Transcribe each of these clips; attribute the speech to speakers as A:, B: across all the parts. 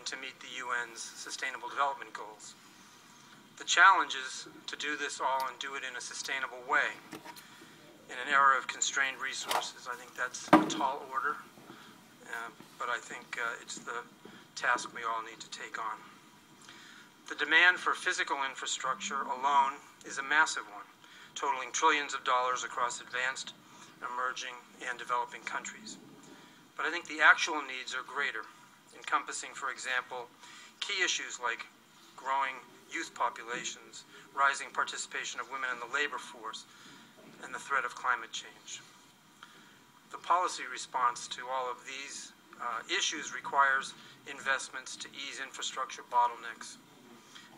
A: to meet the UN's Sustainable Development Goals. The challenge is to do this all and do it in a sustainable way. In an era of constrained resources, I think that's a tall order, but I think it's the task we all need to take on. The demand for physical infrastructure alone is a massive one, totaling trillions of dollars across advanced, emerging, and developing countries. But I think the actual needs are greater, encompassing, for example, key issues like growing youth populations, rising participation of women in the labor force, and the threat of climate change. The policy response to all of these issues requires investments to ease infrastructure bottlenecks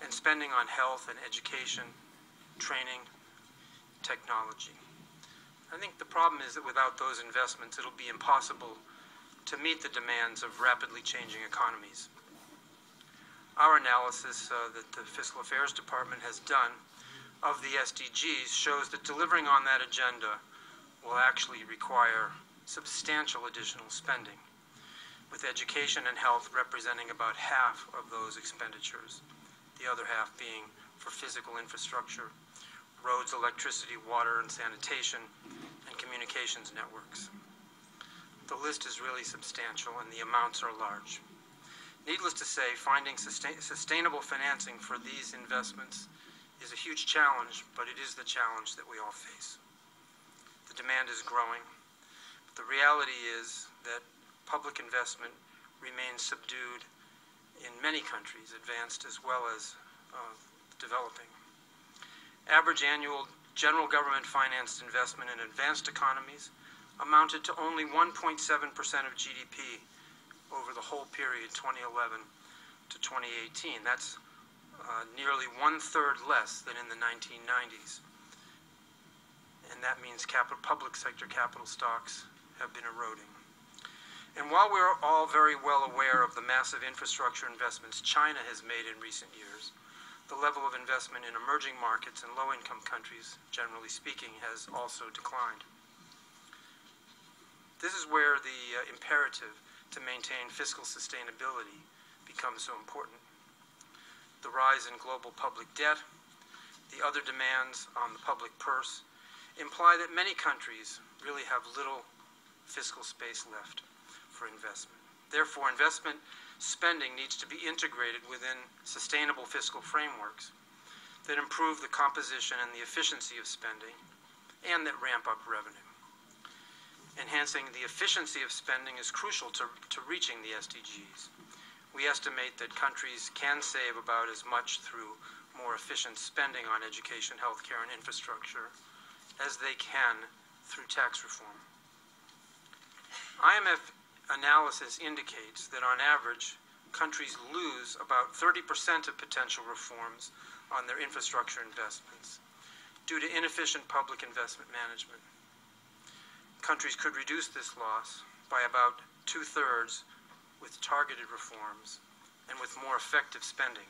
A: and spending on health and education, training, technology. I think the problem is that without those investments, it'll be impossible to meet the demands of rapidly changing economies. Our analysis that the Fiscal Affairs Department has done of the SDGs shows that delivering on that agenda will actually require substantial additional spending, with education and health representing about half of those expenditures, the other half being for physical infrastructure, roads, electricity, water, and sanitation, and communications networks. The list is really substantial and the amounts are large. Needless to say, finding sustainable financing for these investments is a huge challenge, but it is the challenge that we all face. The demand is growing, but the reality is that public investment remains subdued in many countries, advanced as well as developing. Average annual general government financed investment in advanced economies amounted to only 1.7% of GDP over the whole period 2011 to 2018. That's nearly 1/3 less than in the 1990s. And that means public sector capital stocks have been eroding. And while we're all very well aware of the massive infrastructure investments China has made in recent years, the level of investment in emerging markets and low-income countries, generally speaking, has also declined. This is where the imperative to maintain fiscal sustainability becomes so important. The rise in global public debt, the other demands on the public purse, imply that many countries really have little fiscal space left for investment. Therefore, investment spending needs to be integrated within sustainable fiscal frameworks that improve the composition and the efficiency of spending and that ramp up revenue. Enhancing the efficiency of spending is crucial to reaching the SDGs. We estimate that countries can save about as much through more efficient spending on education, healthcare, and infrastructure as they can through tax reform. IMF analysis indicates that on average, countries lose about 30% of potential reforms on their infrastructure investments due to inefficient public investment management. Countries could reduce this loss by about 2/3 with targeted reforms and with more effective spending.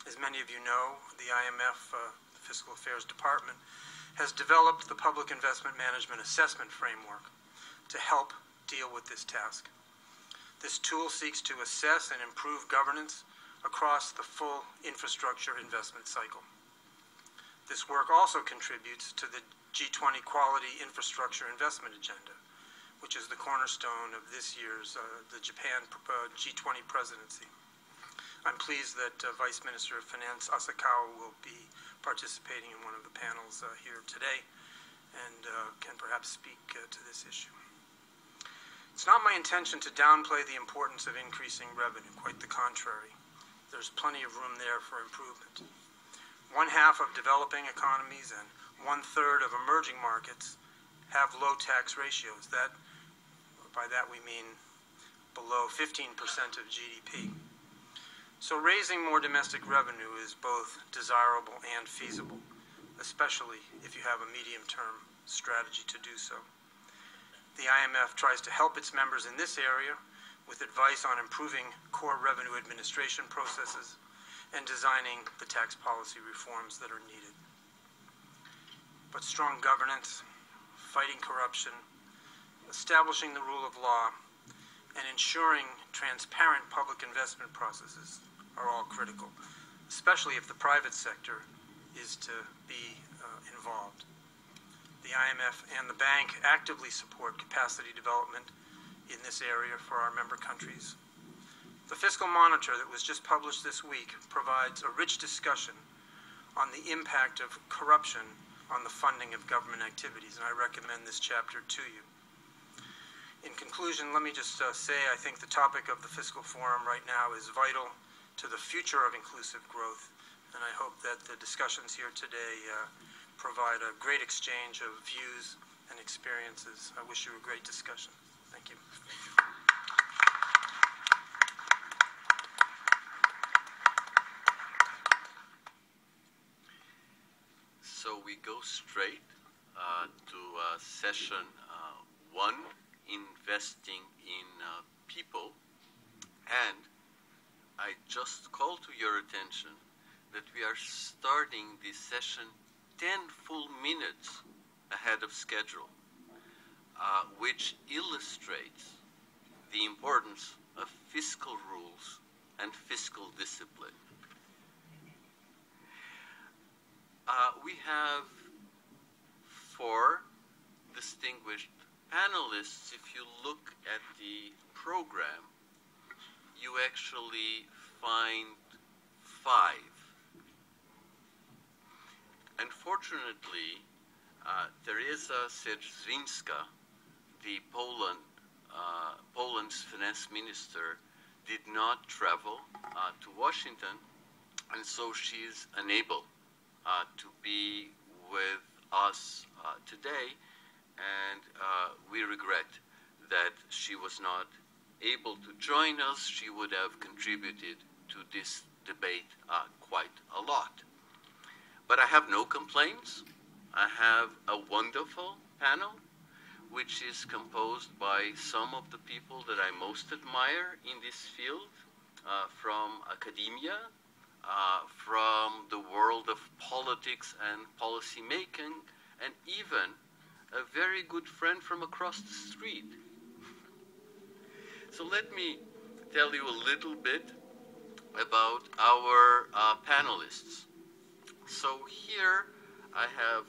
A: As many of you know, the IMF, the Fiscal Affairs Department, has developed the Public Investment Management Assessment Framework to help deal with this task. This tool seeks to assess and improve governance across the full infrastructure investment cycle. This work also contributes to the G20 Quality Infrastructure Investment Agenda, which is the cornerstone of this year's the Japan G20 presidency. I'm pleased that Vice Minister of Finance Asakawa will be participating in one of the panels here today and can perhaps speak to this issue. It's not my intention to downplay the importance of increasing revenue, quite the contrary. There's plenty of room there for improvement. 1/2 of developing economies and 1/3 of emerging markets have low tax ratios. By that we mean below 15% of GDP. So raising more domestic revenue is both desirable and feasible, especially if you have a medium-term strategy to do so. The IMF tries to help its members in this area with advice on improving core revenue administration processes and designing the tax policy reforms that are needed. But strong governance, fighting corruption, establishing the rule of law, and ensuring transparent public investment processes are all critical, especially if the private sector is to be involved. The IMF and the bank actively support capacity development in this area for our member countries. The Fiscal Monitor that was just published this week provides a rich discussion on the impact of corruption on the funding of government activities, and I recommend this chapter to you. In conclusion, let me just say I think the topic of the Fiscal Forum right now is vital to the future of inclusive growth, and I hope that the discussions here today provide a great exchange of views and experiences. I wish you a great discussion. Thank you.
B: So we go straight to session 1, investing in people, and I just call to your attention that we are starting this session 10 full minutes ahead of schedule, which illustrates the importance of fiscal rules and fiscal discipline. We have 4 distinguished panelists. If you look at the program, you actually find 5. Unfortunately, Teresa Czerwinska, the Poland's finance minister, did not travel to Washington, and so she is unable to be with us today, and we regret that she was not able to join us. She would have contributed to this debate quite a lot. But I have no complaints. I have a wonderful panel, which is composed by some of the people that I most admire in this field, from academia, from the world of politics and policy making, and even a very good friend from across the street. So let me tell you a little bit about our panelists. So here I have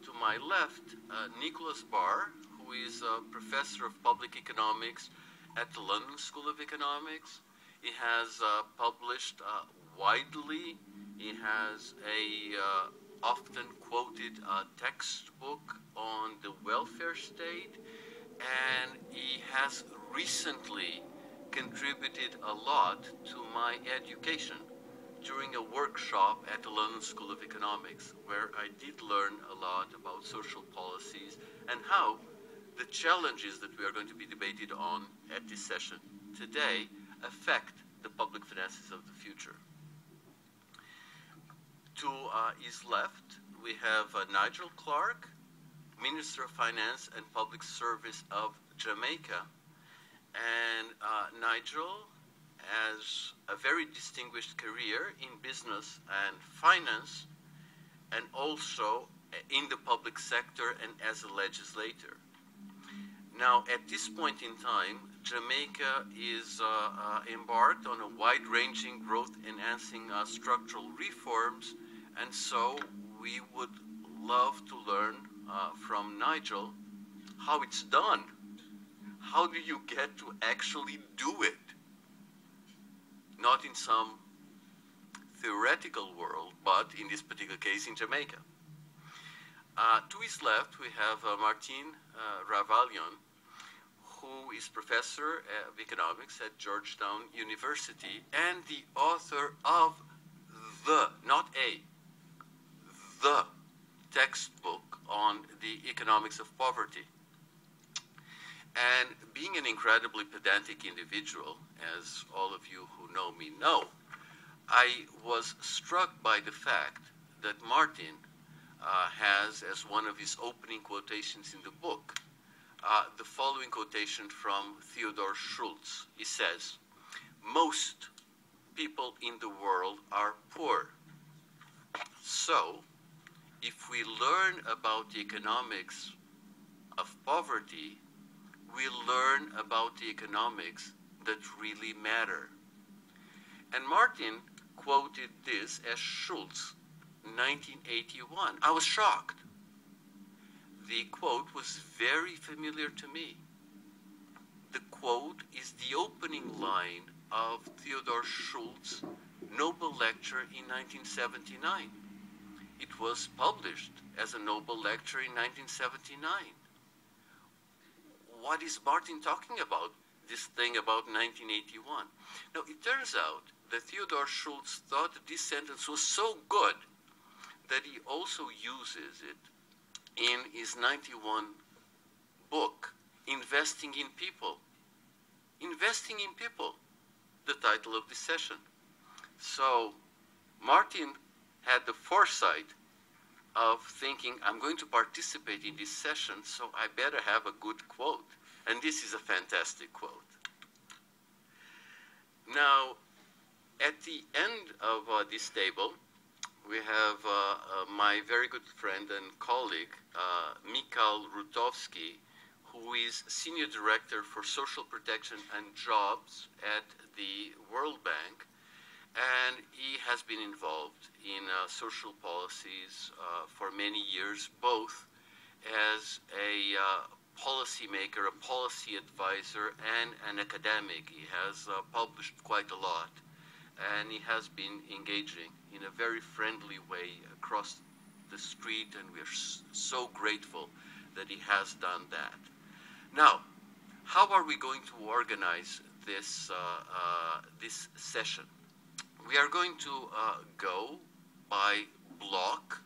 B: to my left Nicholas Barr, who is a professor of public economics at the London School of Economics. He has published widely. He has a often quoted textbook on the welfare state, and he has recently contributed a lot to my education during a workshop at the London School of Economics, where I did learn a lot about social policies and how the challenges that we are going to be debated on at this session today affect the public finances of the future. To his left, we have Nigel Clark, Minister of Finance and Public Service of Jamaica. And Nigel has a very distinguished career in business and finance, and also in the public sector and as a legislator. Now, at this point in time, Jamaica is embarked on a wide-ranging growth-enhancing structural reforms, and so we would love to learn from Nigel how it's done. How do you get to actually do it? Not in some theoretical world, but in this particular case in Jamaica. To his left, we have Martin Ravalion, who is professor of economics at Georgetown University and the author of the textbook on the economics of poverty. And being an incredibly pedantic individual, as all of you who know me know, I was struck by the fact that Martin has, as one of his opening quotations in the book, the following quotation from Theodore Schultz. He says, "Most people in the world are poor. So, if we learn about the economics of poverty, we learn about the economics that really matter. And Martin quoted this as Schulz, 1981. I was shocked. The quote was very familiar to me. The quote is the opening line of Theodor Schulz's Nobel lecture in 1979. It was published as a Nobel lecture in 1979. What is Martin talking about? This thing about 1981. Now, it turns out that Theodor Schulz thought that this sentence was so good that he also uses it in his 91 book, Investing in People. Investing in People, the title of this session. So Martin had the foresight of thinking, I'm going to participate in this session, so I better have a good quote. And this is a fantastic quote. Now, at the end of this table, we have my very good friend and colleague, Michal Rutowski, who is Senior Director for Social Protection and Jobs at the World Bank. And he has been involved in social policies for many years, both as a policymaker, a policy advisor, and an academic. He has published quite a lot, and he has been engaging in a very friendly way across the street, and we are so grateful that he has done that. Now, how are we going to organize this, this session? We are going to go by block.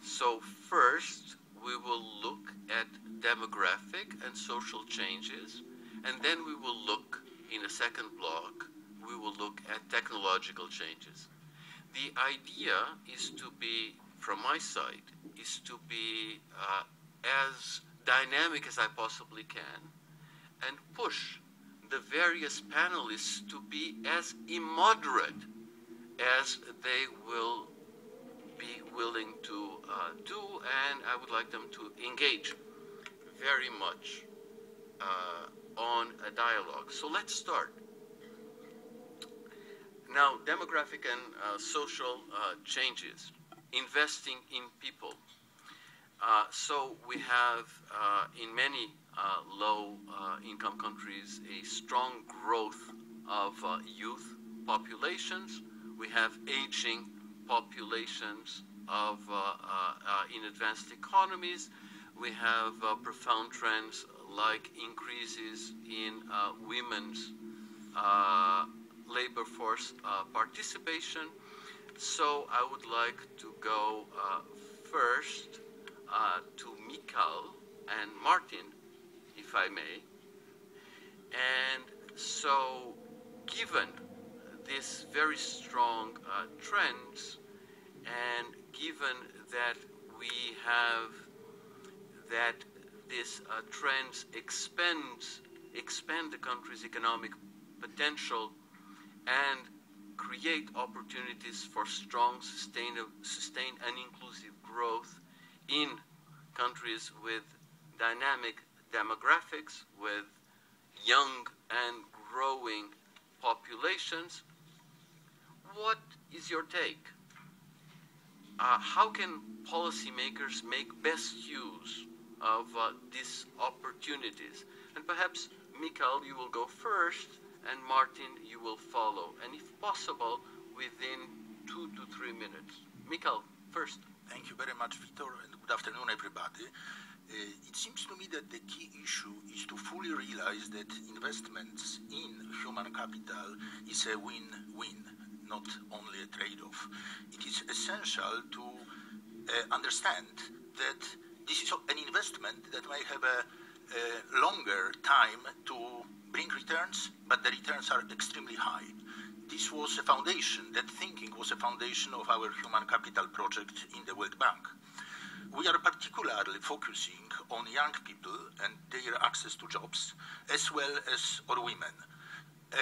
B: So first, we will look at demographic and social changes, and then we will look, in a second block, we will look at technological changes. The idea is to be, from my side, is to be as dynamic as I possibly can and push the various panelists to be as immoderate as they will be willing to do, and I would like them to engage very much on a dialogue. So let's start. Now, demographic and social changes, investing in people. So we have, in many low-income countries, a strong growth of youth populations. We have aging populations of in advanced economies. We have profound trends like increases in women's labor force participation. So I would like to go first to Michal and Martin, if I may. And so, given this very strong trends, and given that we have that this trends expand the country's economic potential and create opportunities for strong, sustained and inclusive growth in countries with dynamic demographics, with young and growing populations. What is your take? How can policymakers make best use of these opportunities? And perhaps, Michal, you will go first, and Martin, you will follow. And if possible, within 2 to 3 minutes. Michal, first.
C: Thank you very much, Victor, and good afternoon, everybody. It seems to me that the key issue is to fully realize that investments in human capital is a win-win, not only a trade-off. It is essential to understand that this is an investment that may have a longer time to bring returns, but the returns are extremely high. This was a foundation, that thinking was a foundation of our human capital project in the World Bank. We are particularly focusing on young people and their access to jobs, as well as on women.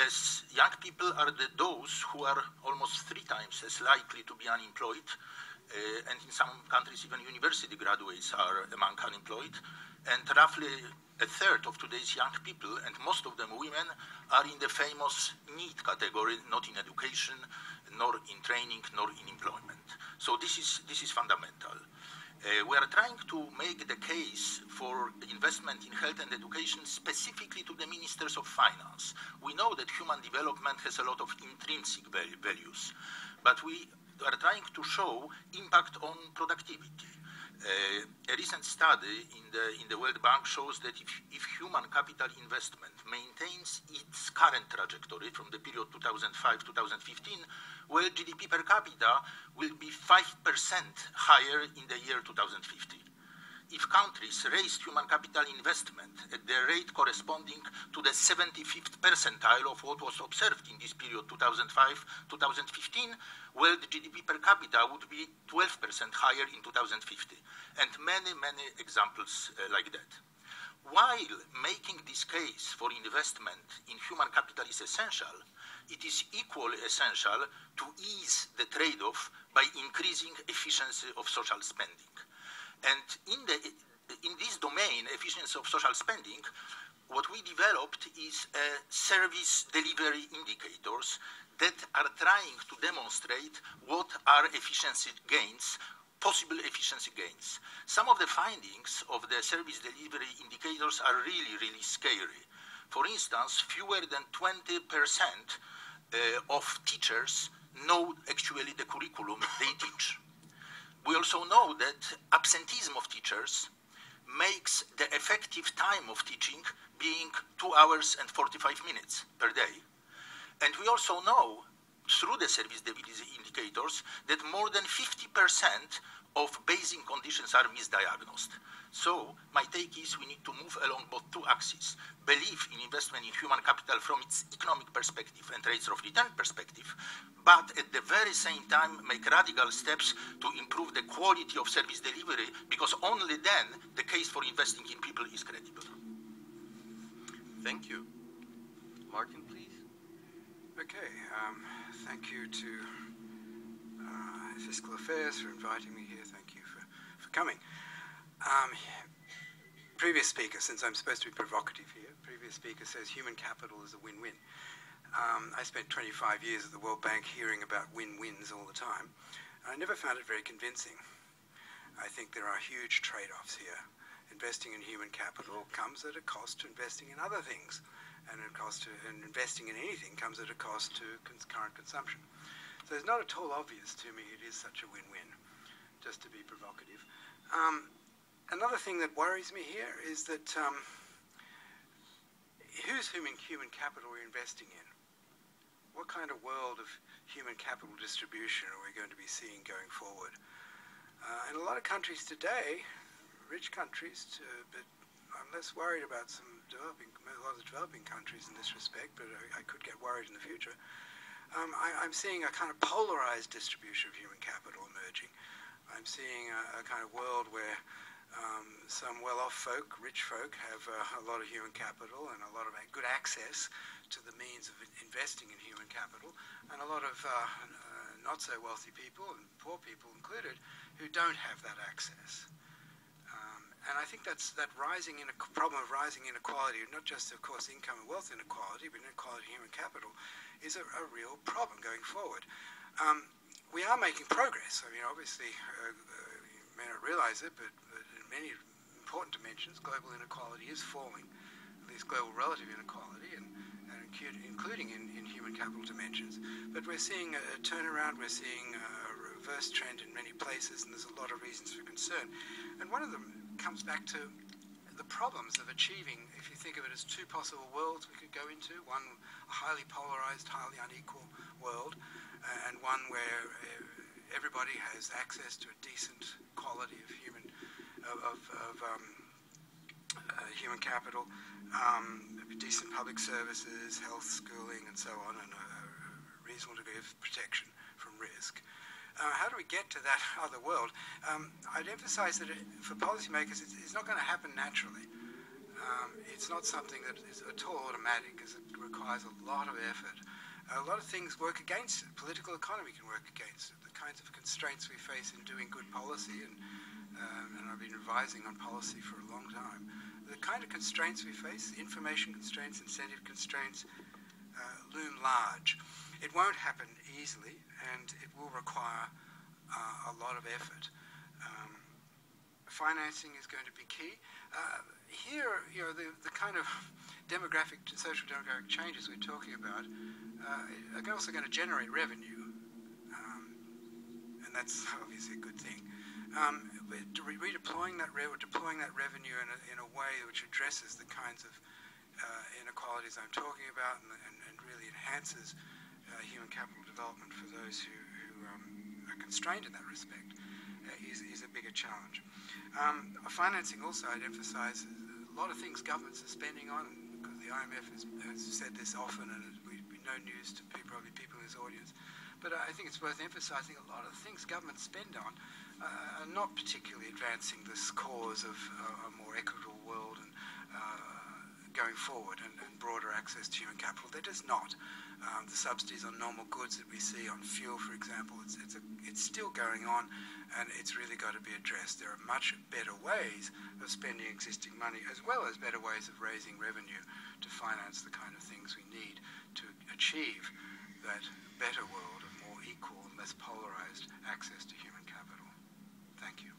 C: As young people are those who are almost 3 times as likely to be unemployed, and in some countries even university graduates are among unemployed, and roughly a third of today's young people, and most of them women, are in the famous need category, not in education, nor in training, nor in employment. So this is fundamental. We are trying to make the case for investment in health and education specifically to the ministers of finance. We know that human development has a lot of intrinsic values, but we are trying to show impact on productivity. A recent study in the World Bank shows that if human capital investment maintains its current trajectory from the period 2005-2015, well, GDP per capita will be 5% higher in the year 2050. If countries raised human capital investment at the rate corresponding to the 75th percentile of what was observed in this period 2005-2015, well, the GDP per capita would be 12% higher in 2050, and many, many examples like that. While making this case for investment in human capital is essential, it is equally essential to ease the trade-off by increasing efficiency of social spending. And in this domain, efficiency of social spending, what we developed is service delivery indicators that are trying to demonstrate what are efficiency gains, possible efficiency gains. Some of the findings of the service delivery indicators are really, really scary. For instance, fewer than 20% of teachers know actually the curriculum they teach. We also know that absenteeism of teachers makes the effective time of teaching being 2 hours and 45 minutes per day. And we also know, through the service delivery indicators, that more than 50% of basic conditions are misdiagnosed. So my take is we need to move along both two axes. Belief in investment in human capital from its economic perspective and rates of return perspective, but at the very same time make radical steps to improve the quality of service delivery, because only then the case for investing in people is credible.
B: Thank you. Martin, please.
D: Okay, thank you to Fiscal Affairs for inviting me here. Thank you for coming. Previous speaker, since I'm supposed to be provocative here, previous speaker says human capital is a win-win. I spent 25 years at the World Bank hearing about win-wins all the time. I never found it very convincing. I think there are huge trade-offs here. Investing in human capital comes at a cost to investing in other things. And investing in anything comes at a cost to current consumption. So it's not at all obvious to me it is such a win-win, just to be provocative. Another thing that worries me here is that whose human capital we're investing in? What kind of world of human capital distribution are we going to be seeing going forward? In a lot of countries today, rich countries, but I'm less worried about a lot of developing countries in this respect, but I could get worried in the future. I'm seeing a kind of polarized distribution of human capital emerging. I'm seeing a kind of world where some well-off folk, rich folk, have a lot of human capital and a lot of good access to the means of investing in human capital, and a lot of not so wealthy people, and poor people included, who don't have that access. And I think that's that problem of rising inequality, not just, of course, income and wealth inequality, but inequality of human capital, is a real problem going forward. We are making progress. I mean, obviously, you may not realize it, but in many important dimensions, global inequality is falling, at least global relative inequality, and including in human capital dimensions. But we're seeing a turnaround, we're seeing a reverse trend in many places, and there's a lot of reasons for concern. And one of them comes back to the problems of achieving, if you think of it as two possible worlds we could go into, one a highly polarized, highly unequal world, and one where everybody has access to a decent quality of human capital, decent public services, health, schooling, and so on, and a reasonable degree of protection from risk. How do we get to that other world? I'd emphasize that for policymakers, it's not going to happen naturally. It's not something that is at all automatic, because it requires a lot of effort. a lot of things work against it. Political economy can work against it. The kinds of constraints we face in doing good policy, and I've been advising on policy for a long time, the kind of constraints we face, information constraints, incentive constraints, loom large. It won't happen easily, and it will require a lot of effort. Financing is going to be key. Here, the kind of social demographic changes we're talking about are also going to generate revenue, and that's obviously a good thing. Redeploying that revenue in a way which addresses the kinds of inequalities I'm talking about and really enhances human capital development for those who are constrained in that respect is a bigger challenge. Financing also, I'd emphasize, a lot of things governments are spending on, because the IMF has said this often, and it would be no news to probably people in this audience. But I think it's worth emphasizing a lot of things governments spend on are not particularly advancing this cause of a more equitable world and going forward and broader access to human capital. They're just not. The subsidies on normal goods that we see on fuel, for example, it's still going on, and it's really got to be addressed. There are much better ways of spending existing money, as well as better ways of raising revenue to finance the kind of things we need to achieve that better world of more equal and less polarized access to human capital. Thank you.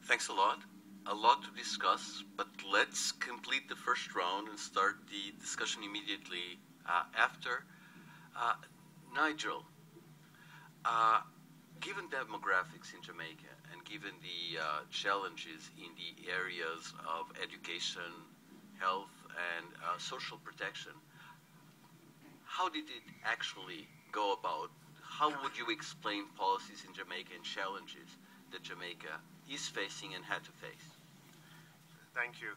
B: Thanks a lot. A lot to discuss, but let's complete the first round and start the discussion immediately after. Nigel, given demographics in Jamaica and given the challenges in the areas of education, health, and social protection, how did it actually go about? How would you explain policies in Jamaica and challenges that Jamaica is facing and had to face?
E: Thank you.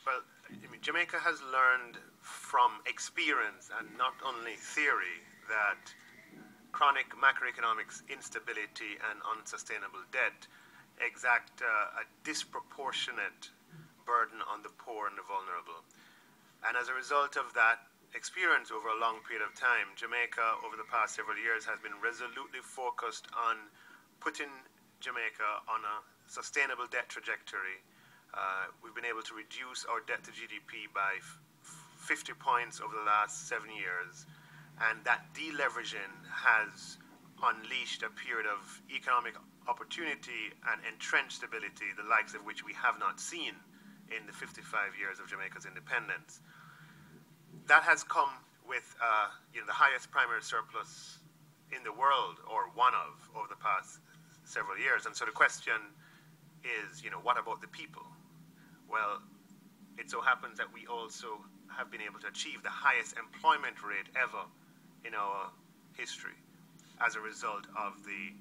E: Well, I mean, Jamaica has learned from experience and not only theory that chronic macroeconomic instability and unsustainable debt exact a disproportionate burden on the poor and the vulnerable. And as a result of that experience over a long period of time, Jamaica over the past several years has been resolutely focused on putting Jamaica on a sustainable debt trajectory. We've been able to reduce our debt to GDP by 50 points over the last 7 years, and that deleveraging has unleashed a period of economic opportunity and entrenched stability, the likes of which we have not seen in the 55 years of Jamaica's independence. That has come with the highest primary surplus in the world, or one of, over the past several years. And so the question is, what about the people? Well, it so happens that we also have been able to achieve the highest employment rate ever in our history as a result of the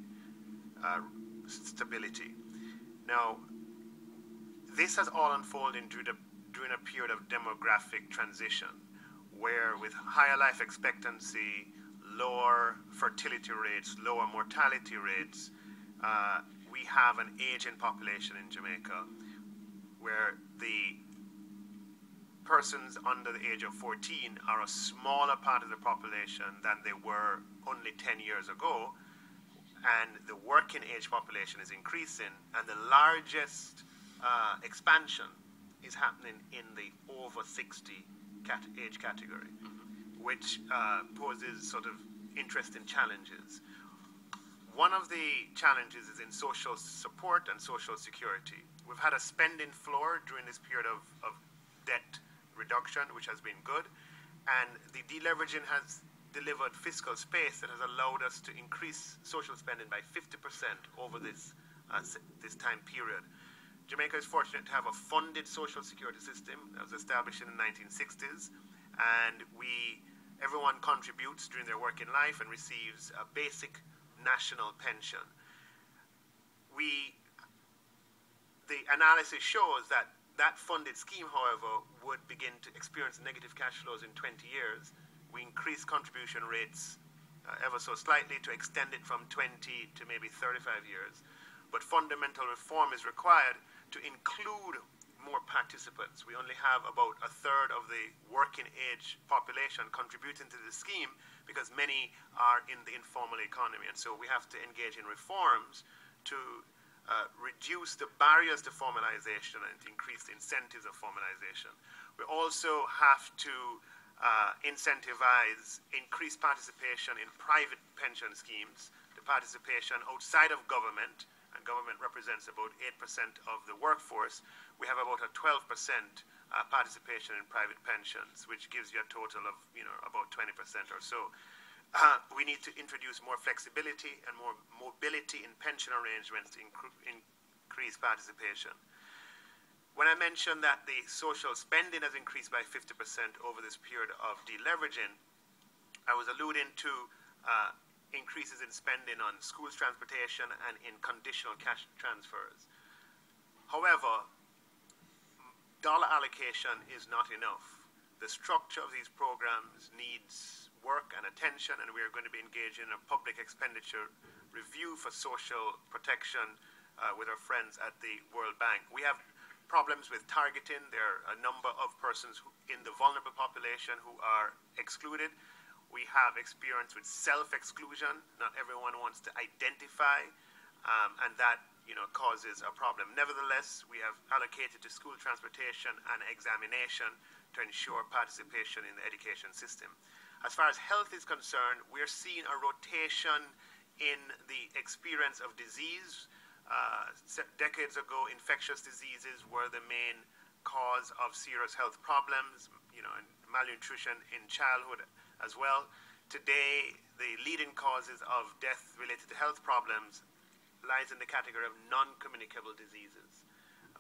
E: stability. Now, this has all unfolded during a period of demographic transition, where with higher life expectancy, lower fertility rates, lower mortality rates, we have an aging population in Jamaica, where the persons under the age of 14 are a smaller part of the population than they were only 10 years ago, and the working age population is increasing, and the largest expansion is happening in the over 60 age category, which poses sort of interesting challenges. One of the challenges is in social support and social security. We've had a spending floor during this period of debt reduction, which has been good, and the deleveraging has delivered fiscal space that has allowed us to increase social spending by 50% over this time period. Jamaica is fortunate to have a funded social security system that was established in the 1960s, and everyone contributes during their working life and receives a basic national pension. The analysis shows that funded scheme, however, would begin to experience negative cash flows in 20 years. We increase contribution rates ever so slightly to extend it from 20 to maybe 35 years. But fundamental reform is required to include more participants. We only have about a third of the working age population contributing to the scheme because many are in the informal economy. And so we have to engage in reforms to reduce the barriers to formalization and to increase the incentives of formalization. We also have to incentivize increased participation in private pension schemes, the participation outside of government, and government represents about 8% of the workforce. We have about a 12% participation in private pensions, which gives you a total of about 20% or so. We need to introduce more flexibility and more mobility in pension arrangements to increase participation. When I mentioned that the social spending has increased by 50% over this period of deleveraging, I was alluding to increases in spending on schools transportation and in conditional cash transfers. However, dollar allocation is not enough. The structure of these programs needs work and attention, and we are going to be engaged in a public expenditure review for social protection with our friends at the World Bank. We have problems with targeting. There are a number of persons in the vulnerable population who are excluded. We have experience with self-exclusion. Not everyone wants to identify, and that causes a problem. Nevertheless, we have allocated to school transportation and examination to ensure participation in the education system. As far as health is concerned, we're seeing a rotation in the experience of disease. Decades ago, infectious diseases were the main cause of serious health problems, and malnutrition in childhood as well. Today, the leading causes of death related to health problems lies in the category of non-communicable diseases,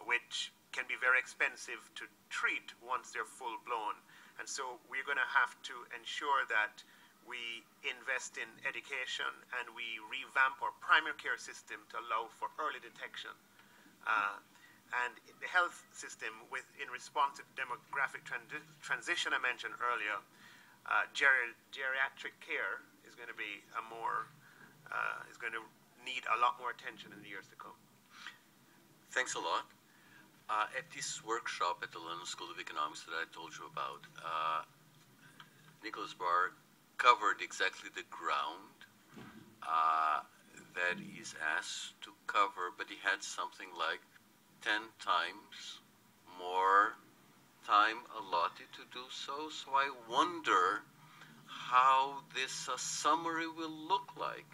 E: which can be very expensive to treat once they're full-blown. And so we're going to have to ensure that we invest in education and we revamp our primary care system to allow for early detection. And the health system, in response to the demographic transition I mentioned earlier, geriatric care is going to be is going to need a lot more attention in the years to come.
B: Thanks a lot. At this workshop at the London School of Economics that I told you about, Nicholas Barr covered exactly the ground that he's asked to cover, but he had something like 10 times more time allotted to do so. So I wonder how this summary will look like.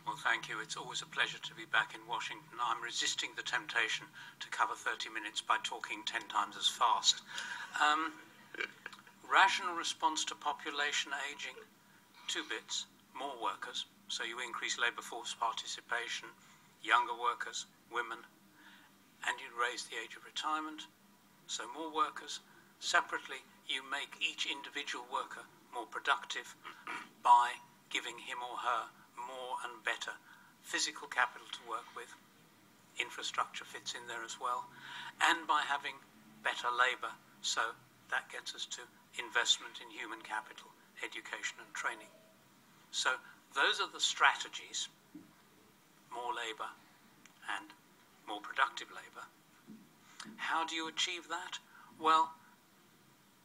F: Well, thank you. It's always a pleasure to be back in Washington. I'm resisting the temptation to cover 30 minutes by talking 10 times as fast. Rational response to population aging, 2 bits. More workers, so you increase labour force participation, younger workers, women, and you raise the age of retirement, so more workers. Separately, you make each individual worker more productive by giving him or her more and better physical capital to work with. Infrastructure fits in there as well. And by having better labour, so that gets us to investment in human capital, education and training. So those are the strategies: more labour and more productive labour. How do you achieve that? Well,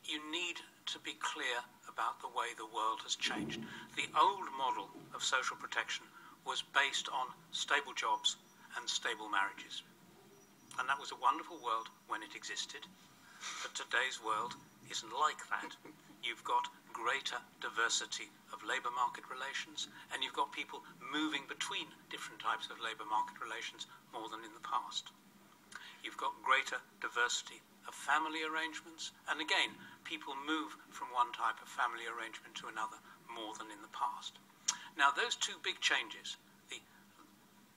F: you need to be clear about the way the world has changed. The old model of social protection was based on stable jobs and stable marriages. And that was a wonderful world when it existed. But today's world isn't like that. You've got greater diversity of labour market relations, and you've got people moving between different types of labour market relations more than in the past. You've got greater diversity of family arrangements, and again, people move from one type of family arrangement to another more than in the past. Now, those 2 big changes, the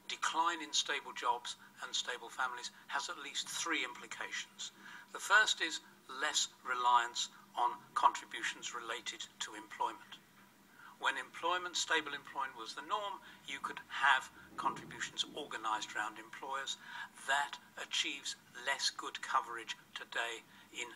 F: decline in stable jobs and stable families, has at least 3 implications. The first is less reliance on contributions related to employment. When stable employment was the norm, you could have contributions organised around employers. That achieves less good coverage today in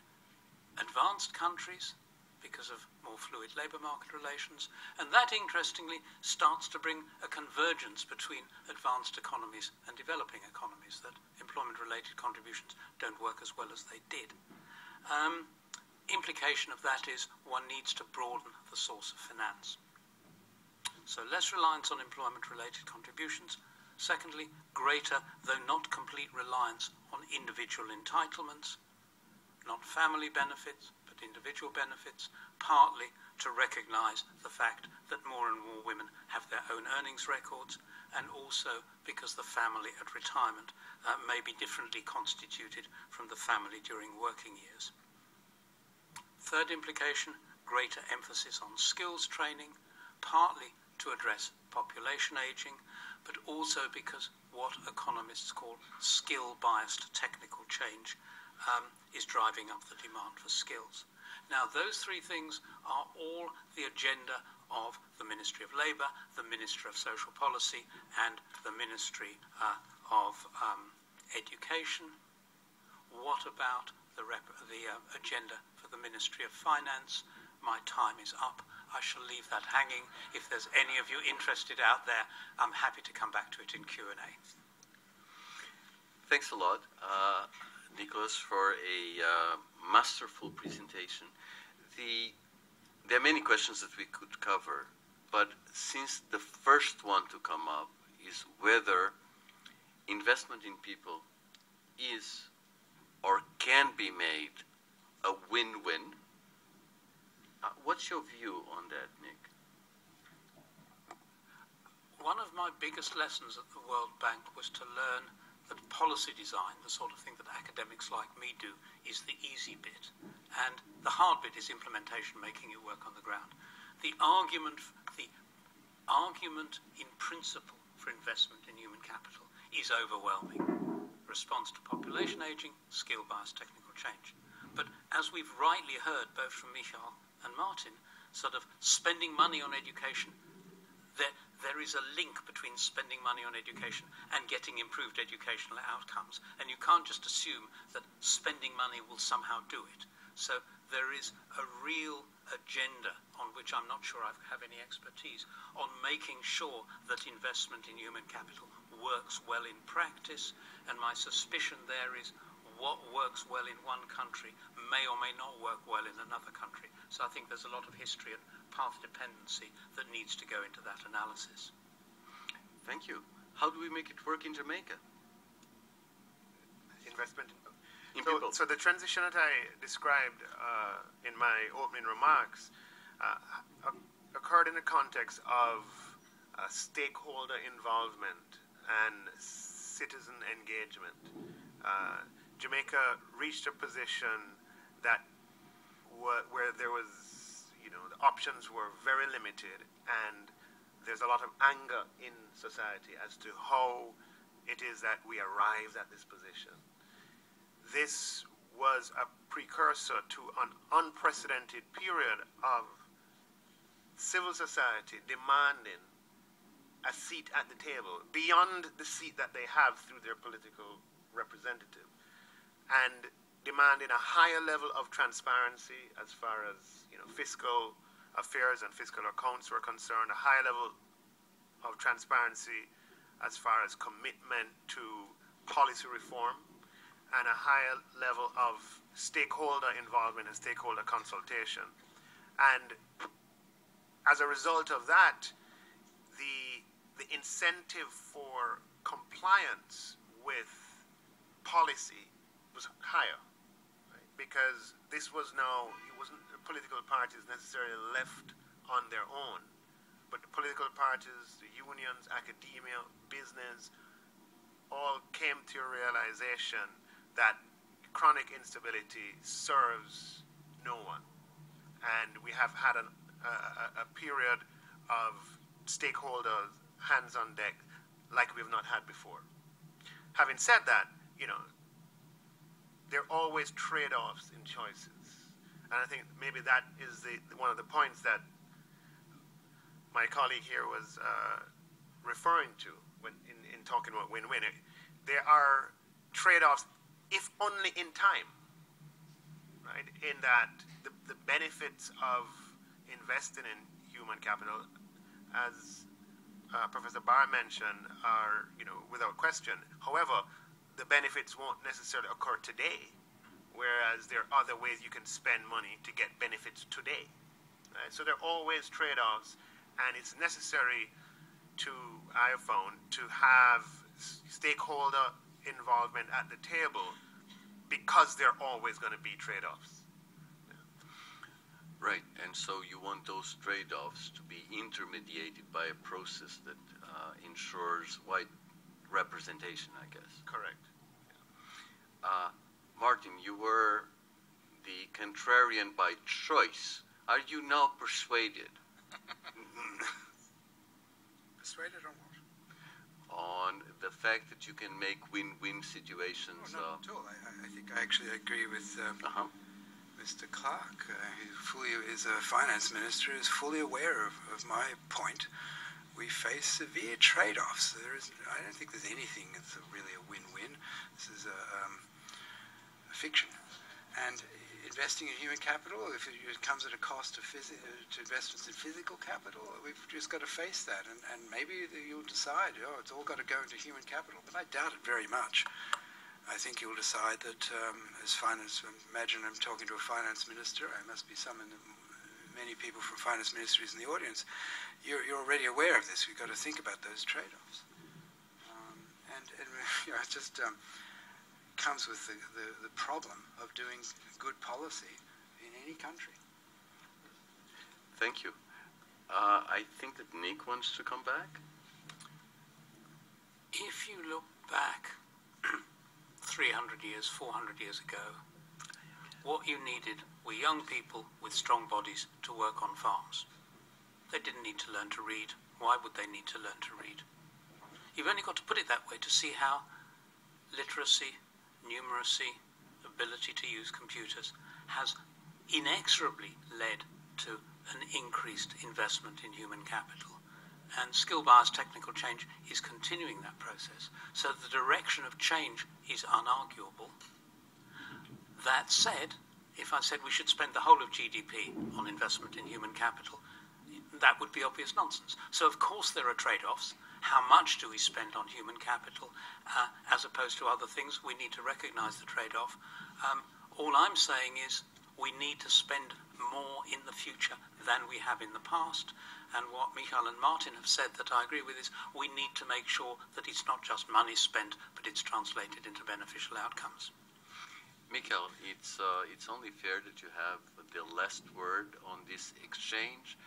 F: advanced countries because of more fluid labour market relations, and that, interestingly, starts to bring a convergence between advanced economies and developing economies, that employment-related contributions don't work as well as they did. Implication of that is one needs to broaden the source of finance. So less reliance on employment-related contributions. Secondly, greater, though not complete, reliance on individual entitlements, not family benefits, but individual benefits, partly to recognise the fact that more and more women have their own earnings records, and also because the family at retirement may be differently constituted from the family during working years. Third implication, greater emphasis on skills training, partly to address population ageing, but also because what economists call skill-biased technical change is driving up the demand for skills. Now, those three things are all the agenda of the Ministry of Labour, the Ministry of Social Policy, and the Ministry of Education. What about the agenda for the Ministry of Finance? My time is up. I shall leave that hanging. If there's any of you interested out there, I'm happy to come back to it in Q&A.
B: Thanks a lot, Nicholas, for a masterful presentation. There are many questions that we could cover, but since the first one to come up is whether investment in people is or can be made a win-win, what's your view on that, Nick?
F: One of my biggest lessons at the World Bank was to learn that policy design, the sort of thing that academics like me do, is the easy bit. And the hard bit is implementation, making it work on the ground. The argument in principle for investment in human capital is overwhelming. Response to population aging, skill-biased technical change. But as we've rightly heard, both from Michal and Martin, sort of spending money on education, there is a link between spending money on education and getting improved educational outcomes. And you can't just assume that spending money will somehow do it. So there is a real agenda on which I'm not sure I have any expertise, on making sure that investment in human capital works well in practice. And my suspicion there is what works well in one country may or may not work well in another country. So I think there's a lot of history and path dependency that needs to go into that analysis.
B: Thank you. How do we make it work in Jamaica?
E: Investment
B: in people.
E: So the transition that I described in my opening remarks occurred in the context of stakeholder involvement and citizen engagement. Jamaica reached a position that where there was, the options were very limited, and there's a lot of anger in society as to how it is that we arrived at this position. This was a precursor to an unprecedented period of civil society demanding a seat at the table beyond the seat that they have through their political representative, and demanding a higher level of transparency as far as fiscal affairs and fiscal accounts were concerned, a higher level of transparency as far as commitment to policy reform, and a higher level of stakeholder involvement and stakeholder consultation. And as a result of that, the incentive for compliance with policy was higher, right? Because this was now, it wasn't the political parties necessarily left on their own, but the political parties, the unions, academia, business, all came to a realization that chronic instability serves no one. And we have had a period of stakeholders, hands on deck, like we've not had before. Having said that, there are always trade-offs in choices. And I think maybe that is one of the points that my colleague here was referring to when in talking about win-win. There are trade-offs, if only in time, right? In that the benefits of investing in human capital, as Professor Barr mentioned, are, without question. However, the benefits won't necessarily occur today, whereas there are other ways you can spend money to get benefits today. Right? So there are always trade-offs, and it's necessary I have found, to have stakeholder involvement at the table, because there are always going to be trade-offs.
B: Right, and so you want those trade-offs to be intermediated by a process that ensures wide representation, I guess.
E: Correct.
B: Martin, you were the contrarian by choice. Are you now persuaded?
D: Persuaded on what?
B: On the fact that you can make win-win situations?
D: Oh, not at all. I think I actually agree with Mr. Clark, who is a finance minister, is fully aware of my point. We face severe trade-offs. I don't think there's anything that's really a win-win. This is a fiction. And investing in human capital, if it comes at a cost to investments in physical capital, we've just got to face that. And maybe you'll decide, it's all got to go into human capital. But I doubt it very much. I think you'll decide that as finance, imagine I'm talking to a finance minister, there must be many people from finance ministries in the audience. You're already aware of this. We've got to think about those trade-offs. It just comes with the problem of doing good policy in any country.
B: Thank you. I think that Nick wants to come back.
F: If you look back 300 years, 400 years ago, what you needed were young people with strong bodies to work on farms. They didn't need to learn to read. Why would they need to learn to read? You've only got to put it that way to see how literacy, numeracy, ability to use computers has inexorably led to an increased investment in human capital. And skill-biased technical change is continuing that process. So the direction of change is unarguable. That said, if I said we should spend the whole of GDP on investment in human capital, that would be obvious nonsense. So of course there are trade-offs. How much do we spend on human capital as opposed to other things? We need to recognize the trade-off. All I'm saying is we need to spend more in the future than we have in the past. And what Michael and Martin have said that I agree with is we need to make sure that it's not just money spent, but it's translated into beneficial outcomes.
B: Michael, it's only fair that you have the last word on this exchange.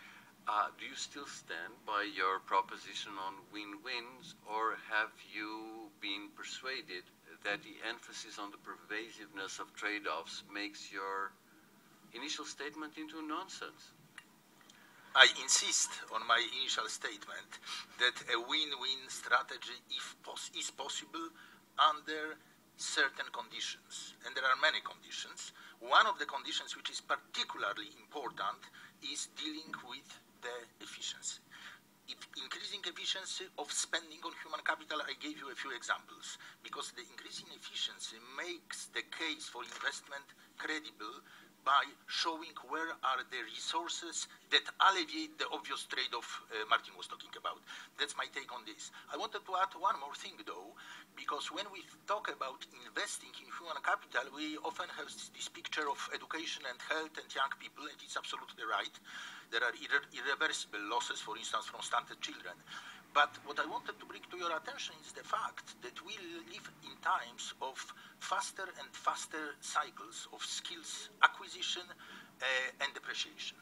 B: Do you still stand by your proposition on win-wins, or have you been persuaded that the emphasis on the pervasiveness of trade-offs makes your initial statement into nonsense?
C: I insist on my initial statement that a win-win strategy is possible under certain conditions, and there are many conditions. One of the conditions which is particularly important is dealing with the efficiency. Increasing efficiency of spending on human capital, I gave you a few examples, because the increasing efficiency makes the case for investment credible by showing where are the resources that alleviate the obvious trade-off Martin was talking about. That's my take on this. I wanted to add one more thing, though, because when we talk about investing in human capital, we often have this picture of education and health and young people, and it's absolutely right. There are irreversible losses, for instance, from stunted children. But what I wanted to bring to your attention is the fact that we live in times of faster and faster cycles of skills acquisition and depreciation.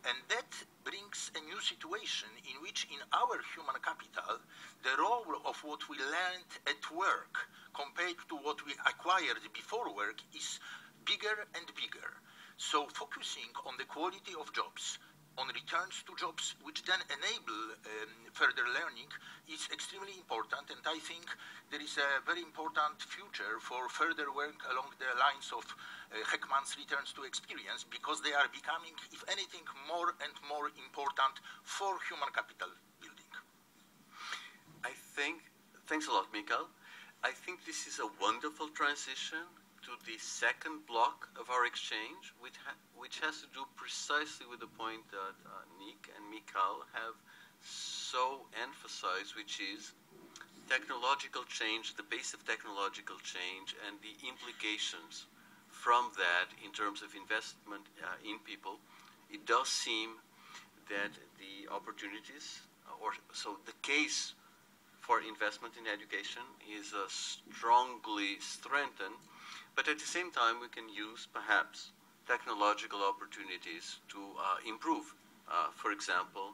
C: And that brings a new situation in which in our human capital, the role of what we learned at work compared to what we acquired before work is bigger and bigger. So focusing on the quality of jobs, on returns to jobs, which then enable further learning, is extremely important. And I think there is a very important future for further work along the lines of Heckman's returns to experience, because they are becoming, if anything, more and more important for human capital building.
B: Thanks a lot, Michael. I think this is a wonderful transition to to the second block of our exchange, which has to do precisely with the point that Nick and Mikhail have so emphasized, which is technological change, the base of technological change, and the implications from that in terms of investment in people. It does seem that the opportunities, so the case for investment in education is strongly strengthened, but at the same time we can use perhaps technological opportunities to improve, for example,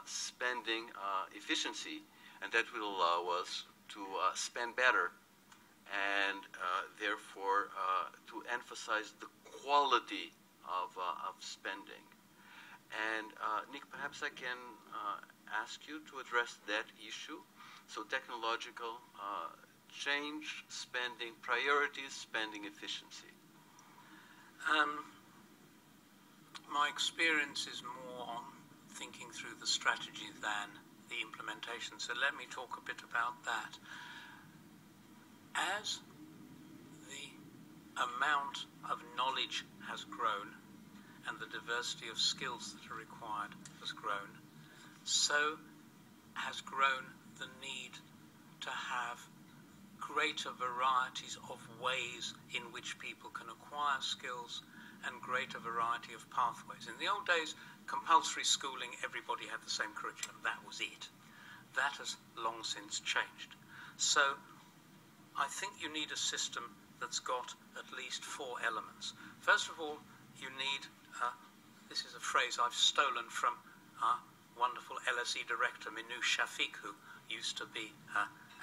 B: spending efficiency, and that will allow us to spend better and therefore to emphasize the quality of spending. And Nick, perhaps I can ask you to address that issue. So technological change, spending priorities, spending efficiency.
F: My experience is more on thinking through the strategy than the implementation. So let me talk a bit about that. As the amount of knowledge has grown and the diversity of skills that are required has grown, so has grown the need to have greater varieties of ways in which people can acquire skills and greater variety of pathways. In the old days, compulsory schooling, everybody had the same curriculum. That was it. That has long since changed. So I think you need a system that's got at least 4 elements. First of all, you need, this is a phrase I've stolen from our wonderful LSE director, Minu Shafiq, who used to be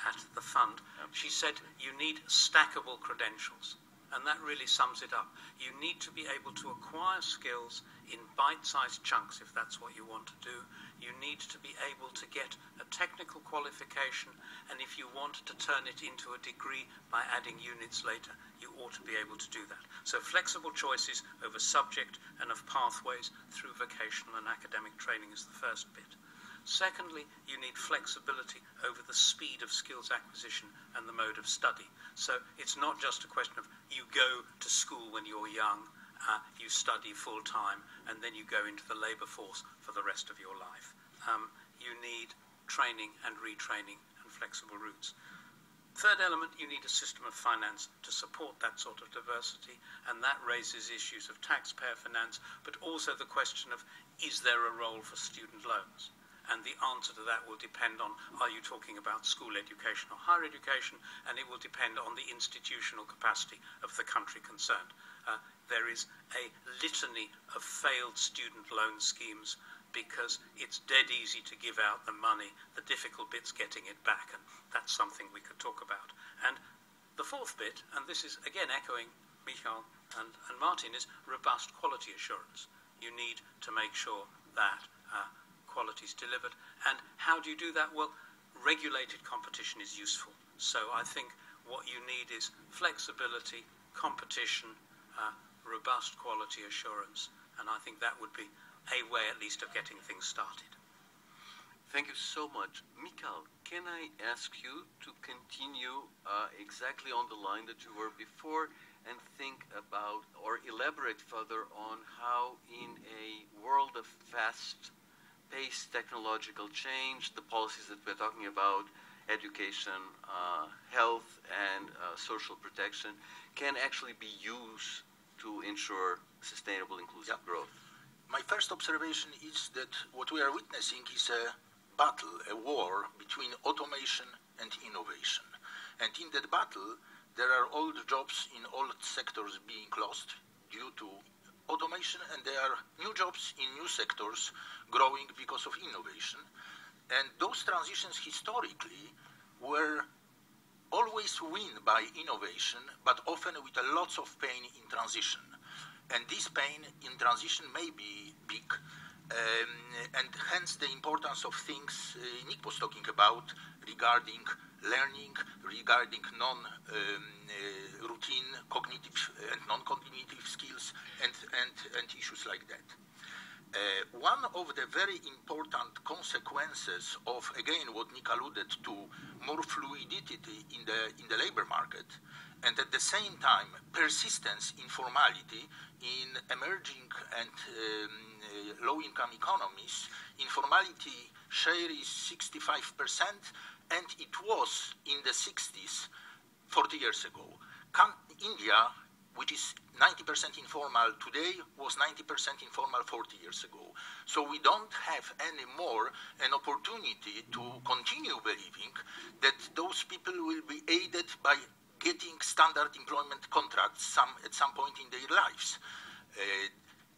F: at the fund. She said you need stackable credentials, and that really sums it up. You need to be able to acquire skills in bite-sized chunks if that's what you want to do. You need to be able to get a technical qualification, and if you want to turn it into a degree by adding units later, you ought to be able to do that. So flexible choices over subject and of pathways through vocational and academic training is the first bit. Secondly, you need flexibility over the speed of skills acquisition and the mode of study. So it's not just a question of you go to school when you're young, you study full-time, and then you go into the labour force for the rest of your life. You need training and retraining and flexible routes. Third element, you need a system of finance to support that sort of diversity, and that raises issues of taxpayer finance, but also the question of, is there a role for student loans? And the answer to that will depend on, are you talking about school education or higher education? And it will depend on the institutional capacity of the country concerned. There is a litany of failed student loan schemes because it's dead easy to give out the money. The difficult bit's getting it back, and that's something we could talk about. And the fourth bit, and this is again echoing Michal and Martin, is robust quality assurance. You need to make sure that quality is delivered. And how do you do that? Well, regulated competition is useful. So I think what you need is flexibility, competition, robust quality assurance, and I think that would be a way at least of getting things started.
B: Thank you so much. Mikhail, can I ask you to continue exactly on the line that you were before and think about or elaborate further on how in a world of fast-paced technological change, the policies that we're talking about, education, health, and social protection, can actually be used to ensure sustainable, inclusive growth?
C: My first observation is that what we are witnessing is a battle, a war between automation and innovation. And in that battle, there are old jobs in old sectors being lost due to automation, and there are new jobs in new sectors growing because of innovation. And those transitions historically were always won by innovation, but often with a lots of pain in transition. And this pain in transition may be big, and hence the importance of things Nick was talking about regarding learning, regarding non-routine cognitive and non-cognitive skills, and issues like that. One of the very important consequences of, again, what Nick alluded to, more fluidity in the labor market, and at the same time persistence in formality in emerging and low-income economies. Informality share is 65%, and it was in the 60s 40 years ago. India, which is 90% informal today, was 90% informal 40 years ago. So we don't have anymore an opportunity to continue believing that those people will be aided by getting standard employment contracts at some point in their lives.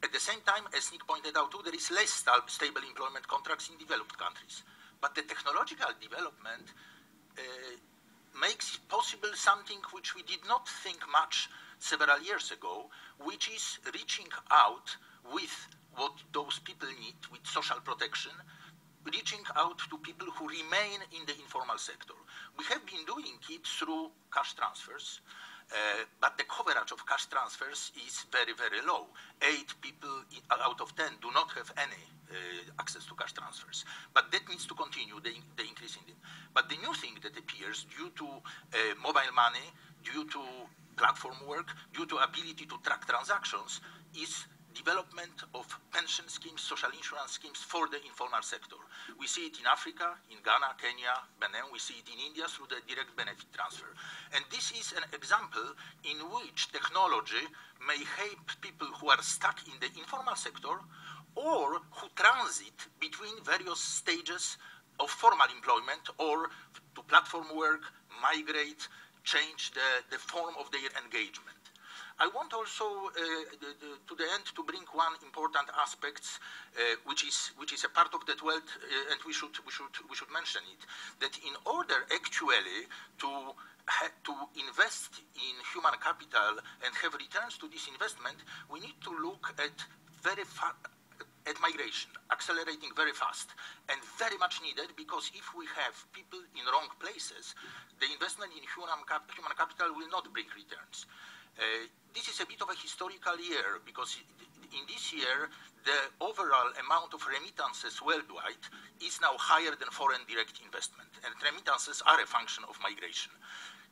C: At the same time, as Nick pointed out too, there is less stable employment contracts in developed countries. But the technological development makes possible something which we did not think much several years ago, which is reaching out with what those people need, with social protection, reaching out to people who remain in the informal sector. We have been doing it through cash transfers, but the coverage of cash transfers is very, very low. 8 people out of 10 do not have any access to cash transfers. But that needs to continue, the increase in it. But the new thing that appears due to mobile money, due to platform work, due to ability to track transactions, is development of pension schemes, social insurance schemes for the informal sector. We see it in Africa, in Ghana, Kenya, Benin. We see it in India through the direct benefit transfer. And this is an example in which technology may help people who are stuck in the informal sector or who transit between various stages of formal employment or to platform work, migrate, change the form of their engagement. I want also, to the end, to bring one important aspect, which is a part of that world, and we should mention it. That in order actually to invest in human capital and have returns to this investment, we need to look at at migration, accelerating very fast, and very much needed, because if we have people in wrong places, the investment in human capital will not bring returns. This is a bit of a historical year, because in this year, the overall amount of remittances worldwide is now higher than foreign direct investment, and remittances are a function of migration.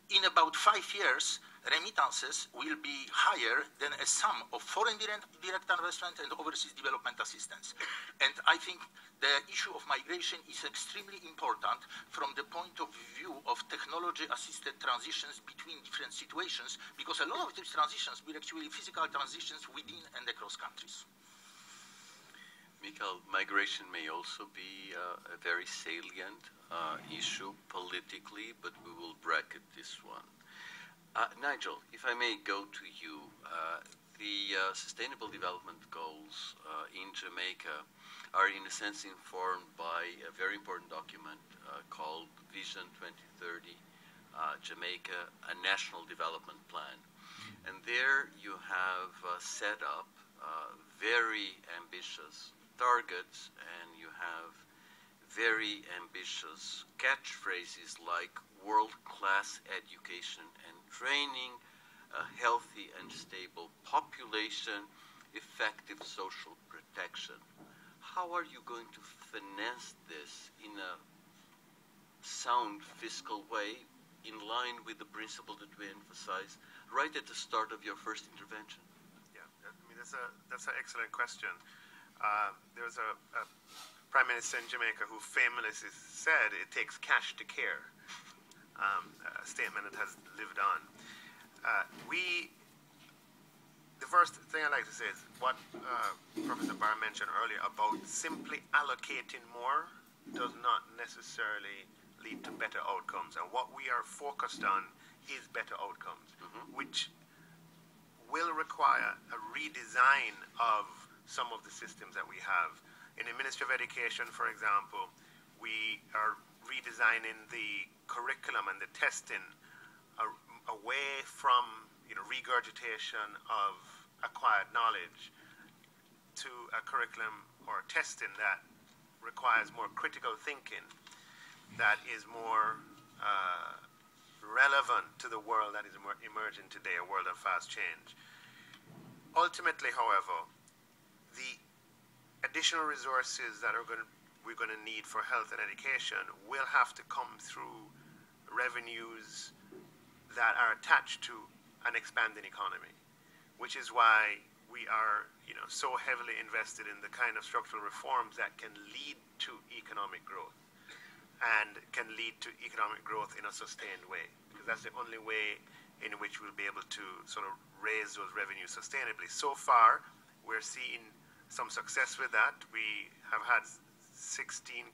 C: In about 5 years, remittances will be higher than a sum of foreign direct investment and overseas development assistance. And I think the issue of migration is extremely important from the point of view of technology-assisted transitions between different situations, because a lot of these transitions will actually physical transitions within and across countries.
B: Michael, migration may also be a very salient issue politically, but we will bracket this one. Nigel, if I may go to you, the Sustainable Development Goals in Jamaica are in a sense informed by a very important document called Vision 2030 Jamaica, a National Development Plan. And there you have set up very ambitious targets, and you have very ambitious catchphrases like world-class education and training, a healthy and stable population, effective social protection. How are you going to finesse this in a sound fiscal way, in line with the principle that we emphasize right at the start of your first intervention?
E: Yeah, I mean, that's an excellent question. There was a Prime Minister in Jamaica who famously said it takes cash to care, a statement that has lived on. The first thing I'd like to say is what Professor Barr mentioned earlier about simply allocating more does not necessarily lead to better outcomes. And what we are focused on is better outcomes, which will require a redesign of some of the systems that we have. In the Ministry of Education, for example, we are redesigning the curriculum and the testing away from regurgitation of acquired knowledge to a curriculum or testing that requires more critical thinking, that is more relevant to the world that is emerging today, a world of fast change. Ultimately, however, the additional resources that we're going to need for health and education will have to come through revenues that are attached to an expanding economy, which is why we are, so heavily invested in the kind of structural reforms that can lead to economic growth and can lead to economic growth in a sustained way, because that's the only way in which we'll be able to sort of raise those revenues sustainably. So far, we're seeing some success with that. We have had 16